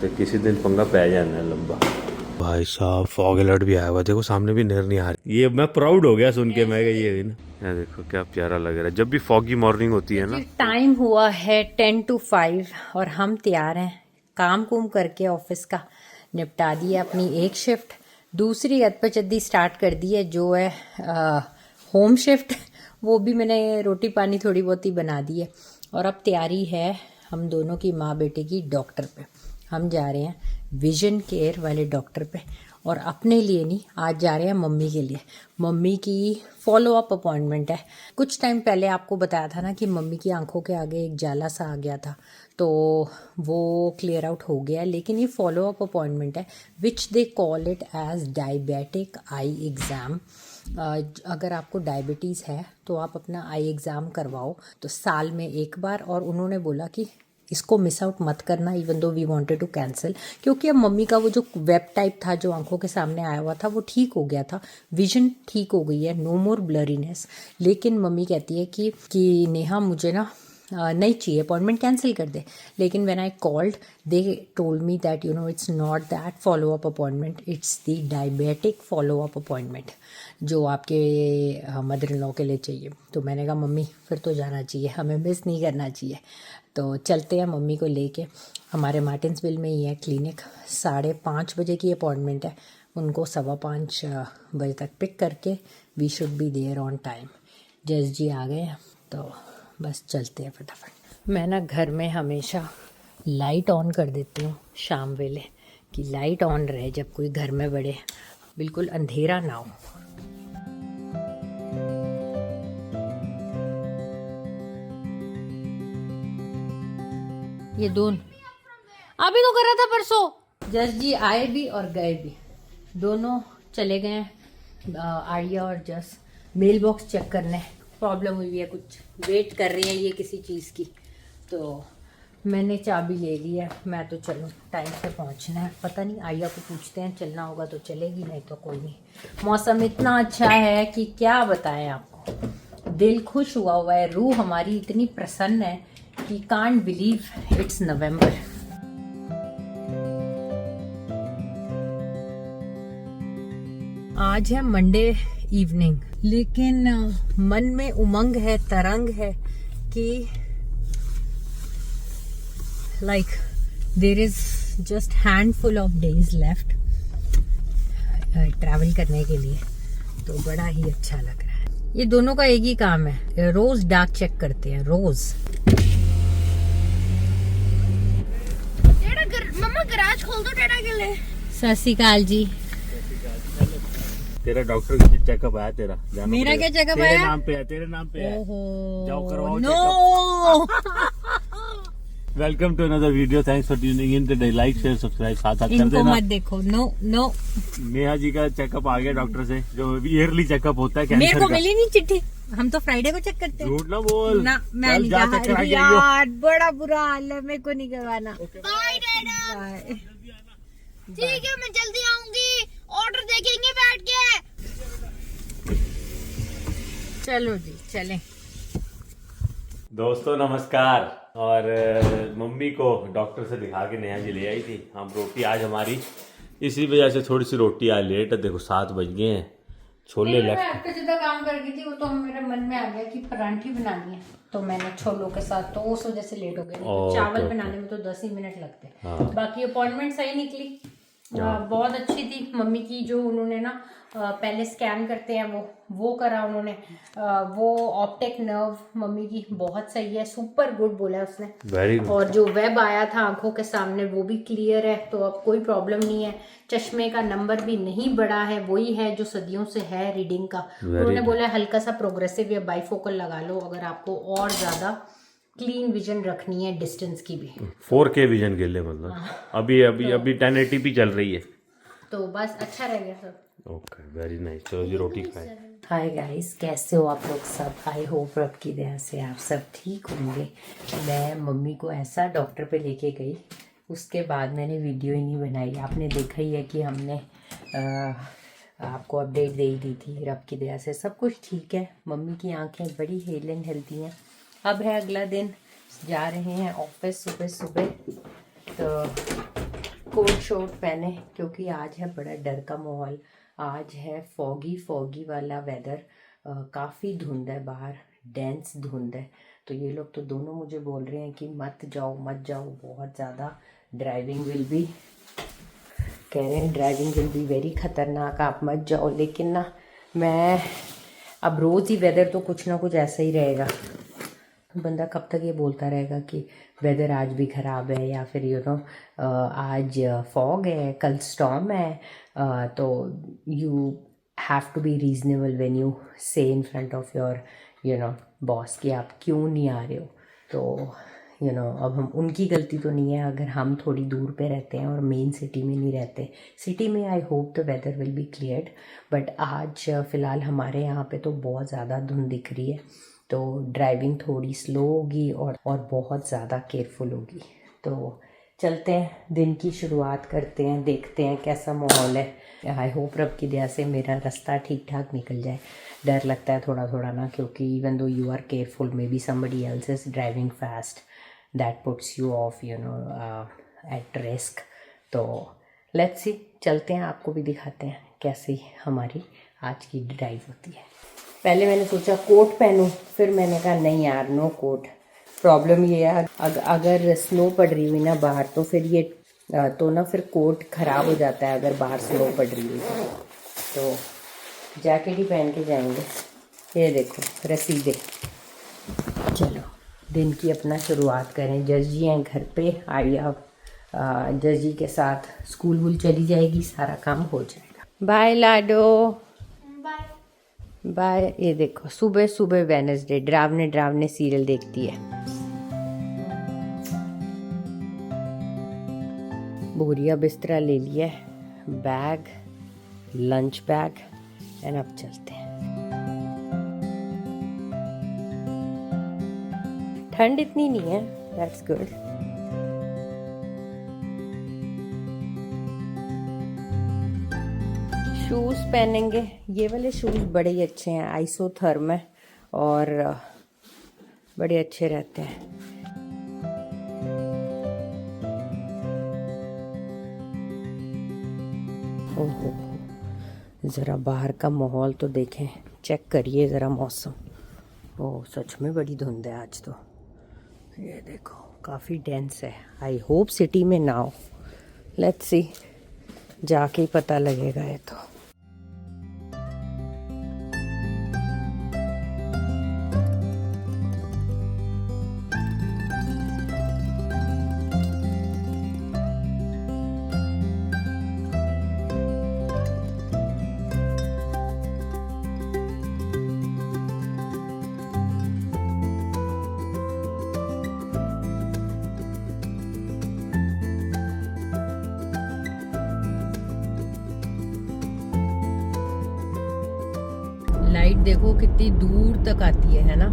तो किसी दिन पंगा पै जाना है लंबा। भाई साहब फॉग अलर्ट भी आया हुआ, देखो सामने भी नजर नहीं आ रही। ये मैं प्राउड हो गया सुन के, मैं ये ना, ये देखो क्या प्यारा लग रहा है जब भी फॉगी मॉर्निंग होती है ना। टाइम हुआ है 10 to 5 और हम तैयार हैं। काम कुम करके ऑफिस का निपटा दिया अपनी एक शिफ्ट, दूसरी अदपचद्दी स्टार्ट कर दी है जो है होम शिफ्ट। वो भी मैंने रोटी पानी थोड़ी बहुत ही बना दी है। और अब तैयारी है हम दोनों की माँ बेटे की डॉक्टर पे। हम जा रहे हैं विजन केयर वाले डॉक्टर पे, और अपने लिए नहीं, आज जा रहे हैं मम्मी के लिए। मम्मी की फॉलो अप अपॉइंटमेंट है। कुछ टाइम पहले आपको बताया था ना कि मम्मी की आंखों के आगे एक जाला सा आ गया था, तो वो क्लियर आउट हो गया है। लेकिन ये फॉलो अप अपॉइंटमेंट है which they call it as diabetic eye exam. अगर आपको डायबिटीज़ है तो आप अपना आई एग्ज़ाम करवाओ, तो साल में एक बार। और उन्होंने बोला कि इसको मिस आउट मत करना, even though we wanted to cancel, क्योंकि अब मम्मी का वो जो वेब टाइप था जो आंखों के सामने आया हुआ था वो ठीक हो गया था, विजन ठीक हो गई है, नो मोर ब्लरीनेस। लेकिन मम्मी कहती है कि नेहा मुझे ना नहीं चाहिए, अपॉइंटमेंट कैंसिल कर दे। लेकिन when I called they told me that you know it's not that follow up appointment, it's the diabetic follow up appointment जो आपके मदर इन लॉ के लिए चाहिए। तो मैंने कहा मम्मी फिर तो जाना चाहिए, हमें मिस नहीं करना चाहिए। तो चलते हैं मम्मी को लेके। हमारे मार्टिन्सविल में ही है क्लिनिक, 5:30 बजे की अपॉइंटमेंट है। उनको 5:15 बजे तक पिक करके we should be there on time. जस जी आ गए हैं तो बस चलते हैं फटाफट। मैं ना घर में हमेशा लाइट ऑन कर देती हूँ शाम वेले, कि लाइट ऑन रहे जब कोई घर में बड़े, बिल्कुल अंधेरा ना हो। ये दोनों अभी तो कर रहा था परसों। जस जी आए भी और गए भी, दोनों चले गए। आर्या और जस मेल बॉक्स चेक करने, प्रॉब्लम हुई है कुछ, वेट कर रही है ये किसी चीज़ की। तो मैंने चाबी ले ली है, मैं तो चलूँ, टाइम से पहुंचना है। पता नहीं आर्या को पूछते हैं, चलना होगा तो चलेगी, नहीं तो कोई नहीं। मौसम इतना अच्छा है कि क्या बताएं आपको, दिल खुश हुआ है, रूह हमारी इतनी प्रसन्न है कि कांट बिलीव इट्स नवंबर। आज है मंडे इवनिंग, लेकिन मन में उमंग है, तरंग है कि like there is just handful of days left travel करने के लिए। तो बड़ा ही अच्छा लग रहा है। ये दोनों का एक ही काम है, रोज डाक चेक करते हैं, रोज। मम्मा गराज खोल दो डैडा के लिए। सत श्री अकाल जी। तेरा डॉक्टर चेकअप आया तेरा, मेरा क्या चेकअप तेरे आया? नाम पे है, तेरे नाम पे है। जाओ करवाओ नो। Welcome to another video, thanks for tuning in today. Like share subscribe साथ साथ कर इनको देना। मत देखो, नो नो। नेहा जी का चेकअप आ गया डॉक्टर से, जो ईयरली चेकअप होता है मेरे कैंसर को का। मिली नहीं चिट्ठी, हम तो फ्राइडे को चेक करते हैं। झूठ ना बोल ना, मैं चल नहीं जा जा चक्कर आ रही जाइयो। यार, बड़ा बुरा हाल है, मेरे को नहीं करवाना। बाय डैडा। बाय। ठीक है मैं जल्दी आऊंगी, ऑर्डर देखेंगे बैठ के। चलो जी चलें। दोस्तों नमस्कार। और मम्मी को डॉक्टर से दिखा के नेहा जी ले आई थी। हम रोटी आज हमारी इसी वजह से थोड़ी सी रोटी आज लेट है, देखो 7 बज गए हैं। छोले लेफ्ट जितना काम कर गई थी वो तो मेरे मन में आ गया कि परांठी बनानी है, तो मैंने छोलों के साथ, तो उस वजह से लेट हो गई। चावल बनाने में तो 10 ही मिनट लगते हैं। बाकी अपॉइंटमेंट सही निकली, बहुत अच्छी थी। मम्मी की जो उन्होंने ना पहले स्कैन करते हैं वो करा उन्होंने। वो ऑप्टिक नर्व मम्मी की बहुत सही है, सुपर गुड बोला उसने। Very good. और जो वेब आया था आंखों के सामने वो भी क्लियर है, तो अब कोई प्रॉब्लम नहीं है। चश्मे का नंबर भी नहीं बढ़ा है, वही है जो सदियों से है रीडिंग का। उन्होंने बोला हल्का सा प्रोग्रेसिव या बाइफोकल लगा लो अगर आपको और ज्यादा क्लीन विजन रखनी है, डिस्टेंस की भी। 4K विजन के लिए मतलब अभी 1080p चल रही है, तो बस अच्छा रहेगा सब। Okay very nice. चलो जी रोटी खाए। हाय गाइस, कैसे हो आप लोग सब? आई होप रब की दया से आप सब ठीक होंगे। मैं मम्मी को ऐसा डॉक्टर पे लेके गई, उसके बाद मैंने वीडियो ही नहीं बनाई। आपने देखा ही है कि हमने आपको अपडेट दे ही दी थी। रब की दया से सब कुछ ठीक है। मम्मी की आंखें बड़ी हेल एंड हेल्थी हैं। अब है अगला दिन, जा रहे हैं ऑफिस सुबह सुबह। तो कोट शोट पहने क्योंकि आज है बड़ा डर का माहौल। आज है फॉगी वाला वेदर। काफ़ी धुंध है बाहर, डेंस धुंध है। तो ये लोग तो दोनों मुझे बोल रहे हैं कि मत जाओ बहुत ज़्यादा, ड्राइविंग विल बी, कह रहे हैं ड्राइविंग विल बी वेरी ख़तरनाक, आप मत जाओ। लेकिन ना मैं अब रोज़ ही वेदर तो कुछ ना कुछ ऐसा ही रहेगा। बंदा कब तक ये बोलता रहेगा कि वेदर आज भी ख़राब है, या फिर आज फॉग है, कल स्टॉर्म है। तो you have to be reasonable when you say in front of your boss कि आप क्यों नहीं आ रहे हो। तो अब हम, उनकी गलती तो नहीं है अगर हम थोड़ी दूर पे रहते हैं और मेन सिटी में नहीं रहते। सिटी में I hope the weather will be cleared, but आज फ़िलहाल हमारे यहाँ पे तो बहुत ज़्यादा धुंध दिख रही है। तो ड्राइविंग थोड़ी स्लो होगी और बहुत ज़्यादा केयरफुल होगी। तो चलते हैं, दिन की शुरुआत करते हैं, देखते हैं कैसा माहौल है। आई होप रब की दया से मेरा रास्ता ठीक ठाक निकल जाए। डर लगता है थोड़ा थोड़ा ना, क्योंकि even though you are careful may be somebody else is driving fast, that puts you off at risk. तो लेट्स सी, चलते हैं, आपको भी दिखाते हैं कैसी हमारी आज की ड्राइव होती है। पहले मैंने सोचा कोट पहनूं, फिर मैंने कहा नहीं यार, नो कोट। प्रॉब्लम ये है अगर स्नो पड़ रही हुई ना बाहर, तो फिर ये तो ना फिर कोट ख़राब हो जाता है अगर बाहर स्नो पड़ रही हुई। तो जैकेट ही पहन के जाएंगे। ये देखो रसीदें। चलो दिन की अपना शुरुआत करें। जज जी हैं घर पे, आइया जज जी के साथ स्कूल वूल चली जाएगी, सारा काम हो जाएगा। बाय लाडो, बाय। ये देखो सुबह सुबह वेडनेसडे ड्रावने सीरियल देखती है। बोरिया बिस्तरा ले लिया, बैग, लंच बैग, एंड अब चलते हैं। ठंड इतनी नहीं है, दैट्स गुड। शूज़ पहनेंगे। ये वाले शूज़ बड़े ही अच्छे हैं, आइसोथर्म है और बड़े अच्छे रहते हैं। ओहो, ज़रा बाहर का माहौल तो देखें, चेक करिए ज़रा मौसम। ओह सच में बड़ी धुंध है आज तो। ये देखो काफ़ी डेंस है। आई होप सिटी में ना हो, लेट्स सी, जाके ही पता लगेगा ये तो। लाइट देखो कितनी दूर तक आती है ना,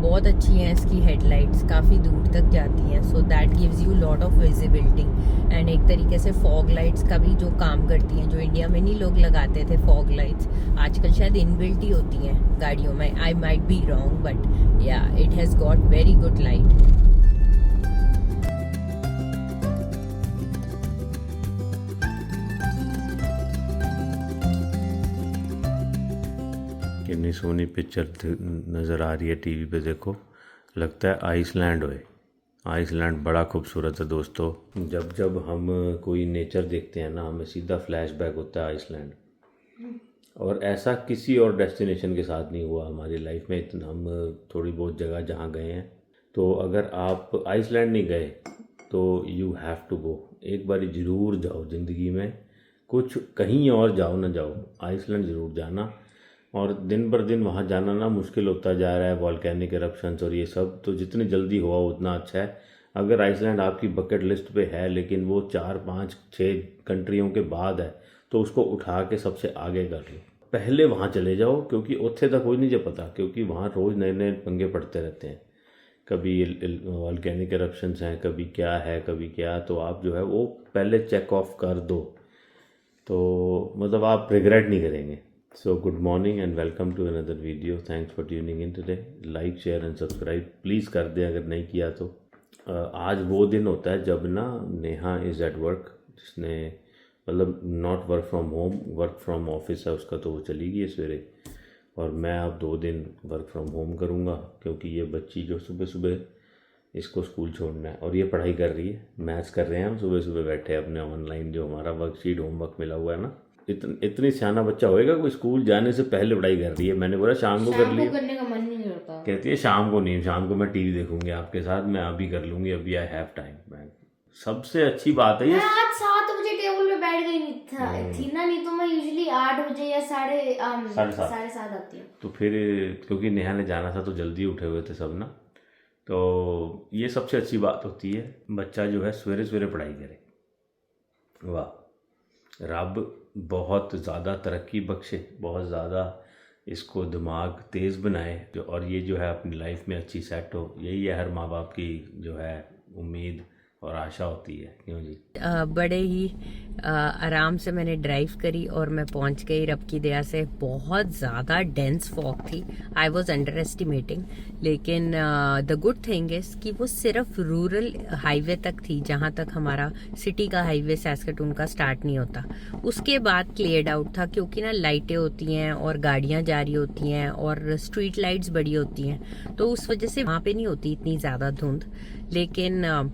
बहुत अच्छी है इसकी हेडलाइट्स, काफ़ी दूर तक जाती हैं। So that gives you lot of visibility and एक तरीके से फॉग लाइट्स का भी जो काम करती हैं, जो इंडिया में नहीं लोग लगाते थे फॉग लाइट्स, आजकल शायद इनबिल्ट ही होती हैं गाड़ियों में। I might be wrong but yeah it has got very good light. कितनी सोनी पिक्चर नज़र आ रही है टीवी पे। देखो लगता है आइसलैंड होए। आइसलैंड बड़ा खूबसूरत है दोस्तों। जब हम कोई नेचर देखते हैं ना, हमें सीधा फ्लैशबैक होता है आइसलैंड। और ऐसा किसी और डेस्टिनेशन के साथ नहीं हुआ हमारी लाइफ में। इतना हम थोड़ी बहुत जगह जहाँ गए हैं, तो अगर आप आइसलैंड नहीं गए तो यू हैव टू गो। एक बारी ज़रूर जाओ ज़िंदगी में, कुछ कहीं और जाओ ना जाओ, आइसलैंड ज़रूर जाना। और दिन पर दिन वहाँ जाना ना मुश्किल होता जा रहा है, वॉल्केनिक एरप्शंस और ये सब, तो जितनी जल्दी हुआ उतना अच्छा है। अगर आइसलैंड आपकी बकेट लिस्ट पे है लेकिन वो 4, 5, 6 कंट्रियों के बाद है, तो उसको उठा के सबसे आगे कर लो। पहले वहाँ चले जाओ, क्योंकि उत्थे तक कोई नहीं जो पता, क्योंकि वहाँ रोज़ नए नए पंगे पड़ते रहते हैं। कभी वॉल्केनिक एरप्शंस हैं, कभी क्या है, कभी क्या। तो आप जो है वो पहले चेक ऑफ कर दो, तो मतलब आप रिग्रेट नहीं करेंगे। So good morning and welcome to another video. Thanks for tuning in today. Like, share and subscribe please कर दें अगर नहीं किया तो। आज वो दिन होता है जब ना नेहा इज़ एट वर्क, जिसने मतलब not work from home, work from office है उसका, तो वो चली गई है सवेरे। और मैं अब 2 दिन वर्क फ्रॉम होम करूँगा, क्योंकि ये बच्ची जो सुबह सुबह इसको स्कूल छोड़ना है और ये पढ़ाई कर रही है, मैथ्स कर रहे हैं हम सुबह सुबह बैठे अपने ऑनलाइन जो हमारा वर्कशीट होमवर्क मिला हुआ है ना। इतनी सियाना बच्चा होएगा कोई स्कूल जाने से पहले पढ़ाई कर रही है। मैंने बोला शाम को कर लिया, करने का मन नहीं करता। कहती है शाम को नहीं, शाम को मैं टीवी देखूंगी आपके साथ, मैं अभी कर लूंगी, अभी आई हैव टाइम। मैं सबसे अच्छी बात है ये। मैं आज 7 बजे टेबल पे बैठ गई थी ना, नहीं तो मैं यूजुअली 8 बजे या 7:30 आती हूँ। तो फिर क्योंकि नेहा ने जाना था तो जल्दी उठे हुए थे सब ना, तो ये सबसे अच्छी बात होती है, बच्चा जो है सवेरे सवेरे पढ़ाई करे। वाह, रब बहुत ज़्यादा तरक्की बख्शे, बहुत ज़्यादा इसको दिमाग तेज़ बनाए, और ये जो है अपनी लाइफ में अच्छी सेट हो। यही है हर माँ बाप की जो है उम्मीद और आशा होती है, क्यों जी। बड़े ही आराम से मैंने ड्राइव करी और मैं पहुंच गई रब की दया से। बहुत ज़्यादा डेंस फॉग थी, आई वॉज अंडर एस्टिमेटिंग, लेकिन द गुड थिंग इज़ कि वो सिर्फ रूरल हाईवे तक थी, जहां तक हमारा सिटी का हाईवे सैस्केटून का स्टार्ट नहीं होता। उसके बाद क्लियर्ड आउट था, क्योंकि ना लाइटें होती हैं और गाड़ियां जा रही होती हैं और स्ट्रीट लाइट्स बड़ी होती हैं, तो उस वजह से वहाँ पे नहीं होती इतनी ज़्यादा धुंध। लेकिन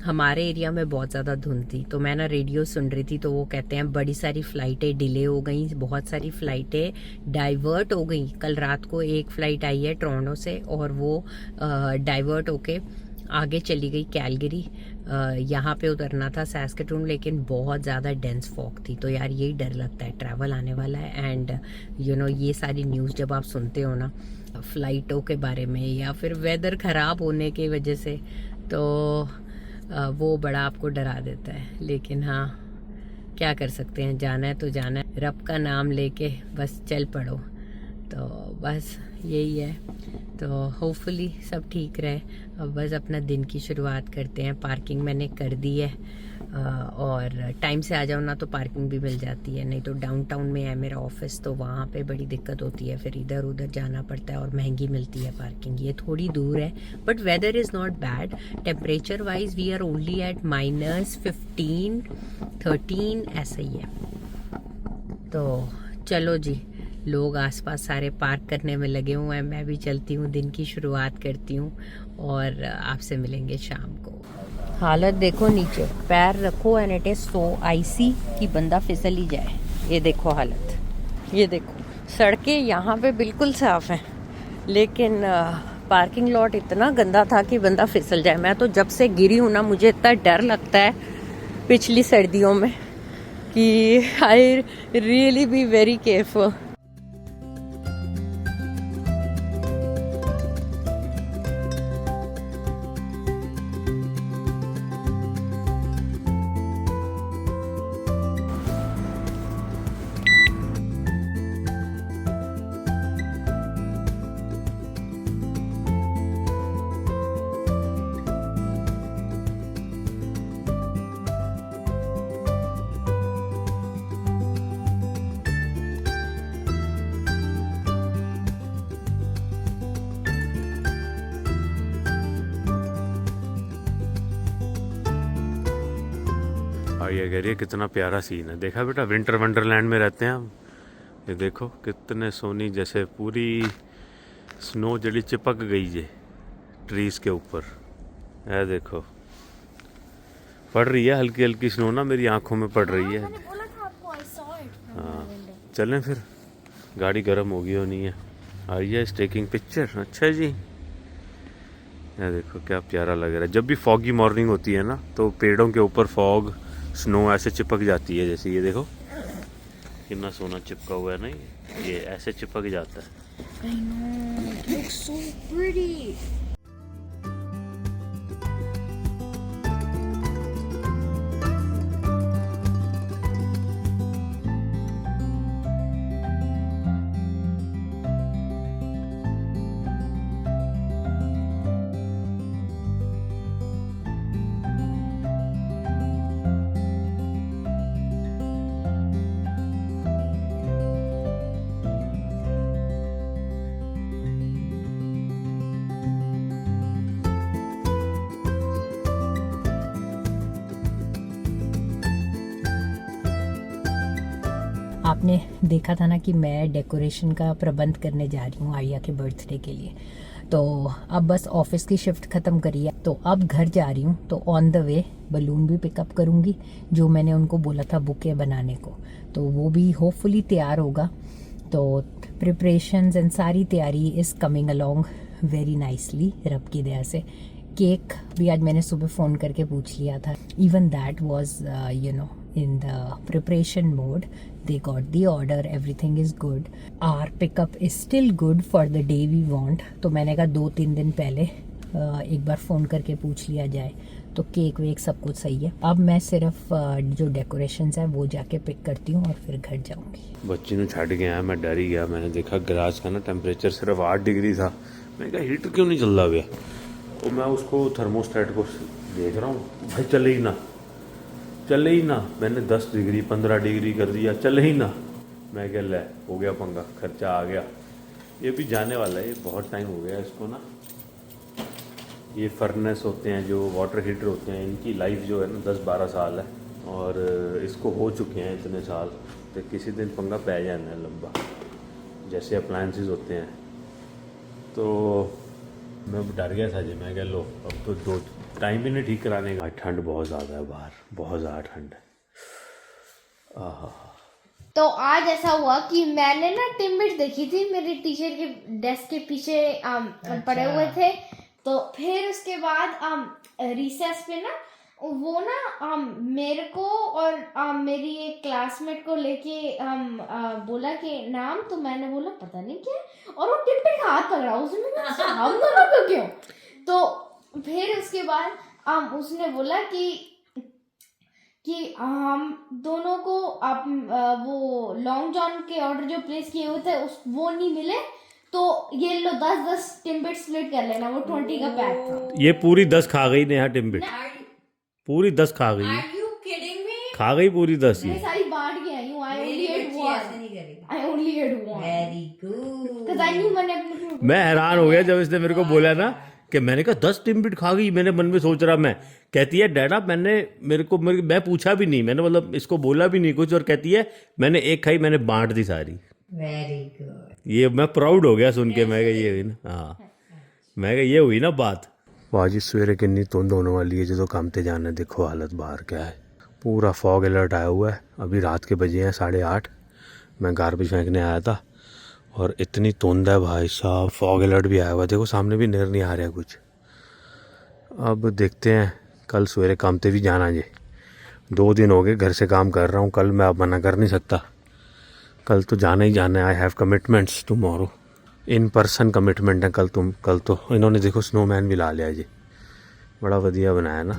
हमारे एरिया में बहुत ज़्यादा धुंध थी। तो मैं ना रेडियो सुन रही थी, तो वो कहते हैं बड़ी सारी फ़्लाइटें डिले हो गई, बहुत सारी फ़्लाइटें डाइवर्ट हो गई। कल रात को एक फ़्लाइट आई है टोरंटो से और वो डाइवर्ट होके आगे चली गई कैलगरी। यहाँ पे उतरना था सैस्केटून, लेकिन बहुत ज़्यादा डेंस फॉग थी। तो यार यही डर लगता है, ट्रैवल आने वाला है एंड ये सारी न्यूज़ जब आप सुनते हो ना फ़्लाइटों के बारे में या फिर वेदर ख़राब होने की वजह से, तो वो बड़ा आपको डरा देता है। लेकिन हाँ, क्या कर सकते हैं, जाना है तो जाना है, रब का नाम लेके बस चल पड़ो। तो बस यही है, तो होपफुली सब ठीक रहे। अब बस अपना दिन की शुरुआत करते हैं। पार्किंग मैंने कर दी है, और टाइम से आ जाओ ना तो पार्किंग भी मिल जाती है, नहीं तो डाउनटाउन में है मेरा ऑफिस, तो वहाँ पे बड़ी दिक्कत होती है, फिर इधर उधर जाना पड़ता है और महंगी मिलती है पार्किंग। ये थोड़ी दूर है, but weather is not bad. Temperature wise we are only at -15, 13 ऐसा ही है। तो चलो जी, लोग आसपास सारे पार्क करने में लगे हुए हैं, मैं भी चलती हूँ, दिन की शुरुआत करती हूँ और आपसे मिलेंगे शाम को। हालत देखो, नीचे पैर रखो एंड इट इज सो आइसी कि बंदा फिसल ही जाए। ये देखो हालत, ये देखो सड़कें यहाँ पे बिल्कुल साफ हैं, लेकिन पार्किंग लॉट इतना गंदा था कि बंदा फिसल जाए। मैं तो जब से गिरी हूँ ना, मुझे इतना डर लगता है पिछली सर्दियों में कि I really be very careful. ये कह रही है कितना प्यारा सीन है। देखा बेटा, विंटर वंडरलैंड में रहते हैं हम। ये देखो कितने सोनी, जैसे पूरी स्नो जड़ी चिपक गई है ट्रीज के ऊपर। है देखो, पड़ रही है हल्की हल्की स्नो ना, मेरी आंखों में पड़ रही है। हाँ चलें फिर, गाड़ी गर्म होगी होनी है। आइए टेकिंग पिक्चर। अच्छा जी, ये देखो क्या प्यारा लग रहा है। जब भी फॉगी मॉर्निंग होती है ना, तो पेड़ों के ऊपर फॉग स्नो ऐसे चिपक जाती है। जैसे ये देखो कितना सोना चिपका हुआ है ना, ये ऐसे चिपक जाता है। I know, it looks so pretty. आपने देखा था ना कि मैं डेकोरेशन का प्रबंध करने जा रही हूँ आर्या के बर्थडे के लिए। तो अब बस ऑफिस की शिफ्ट ख़त्म करी है, तो अब घर जा रही हूँ। तो ऑन द वे बलून भी पिकअप करूँगी जो मैंने उनको बोला था बुके बनाने को, तो वो भी होपफुली तैयार होगा। तो प्रिपरेशंस एंड सारी तैयारी is coming along very nicely रब की दया से। केक भी आज मैंने सुबह फ़ोन करके पूछ लिया था, even that was in the preparation mode. They got the order, everything is good. Our pickup is still good for the day we want. तो मैंने कहा 2-3 दिन पहले एक बार फ़ोन करके पूछ लिया जाए, तो केक वेक सब कुछ सही है। अब मैं सिर्फ जो डेकोरेशंस है वो जाके पिक करती हूँ और फिर घर जाऊँगी। बच्ची ने छड़ गया, मैं डर ही गया। मैंने देखा गैराज का ना टेम्परेचर सिर्फ 8 डिग्री था। मैं कहा हीटर क्यों नहीं चल रहा भैया। तो मैं उसको थर्मोस्टेट को देख रहा हूँ, भाई चले ही ना। मैंने 10 डिग्री 15 डिग्री कर दिया, चले ही ना। मैं कह ले हो गया पंगा, खर्चा आ गया। ये भी जाने वाला है, ये बहुत टाइम हो गया इसको ना। ये फर्नेस होते हैं जो वाटर हीटर होते हैं, इनकी लाइफ जो है ना 10-12 साल है, और इसको हो चुके हैं इतने साल। तो किसी दिन पंगा पै जाना है लंबा, जैसे अप्लायंसेस होते हैं। तो मैं डर गया था जी। मैं कह लो अब तो 2 टाइम भी नहीं ठीक कराने का। ठंड बहुत ज़्यादा है बाहर, बहुत ज़्यादा ठंड है। आहा। तो आज ऐसा हुआ कि मैंने ना टिम्बिट देखी थी मेरी टीचर के डेस्क के पीछे पड़े हुए थे। तो फिर उसके बाद रिसेस पे ना वो ना मेरे को और मेरी एक क्लासमेट को लेके बोला कि नाम, तो मैंने बोला पता नहीं क्या, और वो टिम्बिट का हाथ पकड़ा उसने। हम दोनों को क्यों? तो फिर उसके बाद उसने बोला कि हम दोनों को आप वो लॉन्ग जॉन के ऑर्डर जो प्लेस किए हुए थे वो नहीं मिले, तो ये लो 10-10 टिम्बिट स्प्लिट कर लेना। वो 20 का पैक था। ये पूरी 10 खा गई नेहा टिम्बिट, पूरी 10 खा गई। खा गई पूरी 10 मैं ही। सारी बांट के आई हूँ। I only ate one. Very good. Because I knew मैंने अपने मैं हैरान हो गया जब इसने मेरे को बोला ना कि मैंने कहा 10 टिम्बिट खा गई। मैंने मन में सोच रहा, मैं कहती है डैडा मैं पूछा भी नहीं, मैंने मतलब इसको बोला भी नहीं कुछ, और कहती है मैंने एक खाई, मैंने बांट दी सारी। Very good. ये मैं प्राउड हो गया सुन के। मैं कहा ये हुई ना, हाँ मैं कहा ये हुई ना बात। वाजी सवेरे किन्नी धुंध होने वाली है जो काम ते जाना। देखो हालत बाहर क्या है, पूरा फॉग अलर्ट आया हुआ है। अभी रात के बजे हैं 8:30। मैं गार्बेज फेंकने आया था और इतनी धुंध है भाई साहब, फॉग अलर्ट भी आया हुआ है। देखो सामने भी नज़र नहीं आ रहा कुछ। अब देखते हैं, कल सवेरे काम पे भी जाना जी। 2 दिन हो गए घर से काम कर रहा हूँ, कल मैं अब मना कर नहीं सकता। कल तो जाना ही जाना है। I have commitments tomorrow, in person commitment है कल तो इन्होंने देखो स्नोमैन भी ला लिया जी, बड़ा बढ़िया बनाया ना।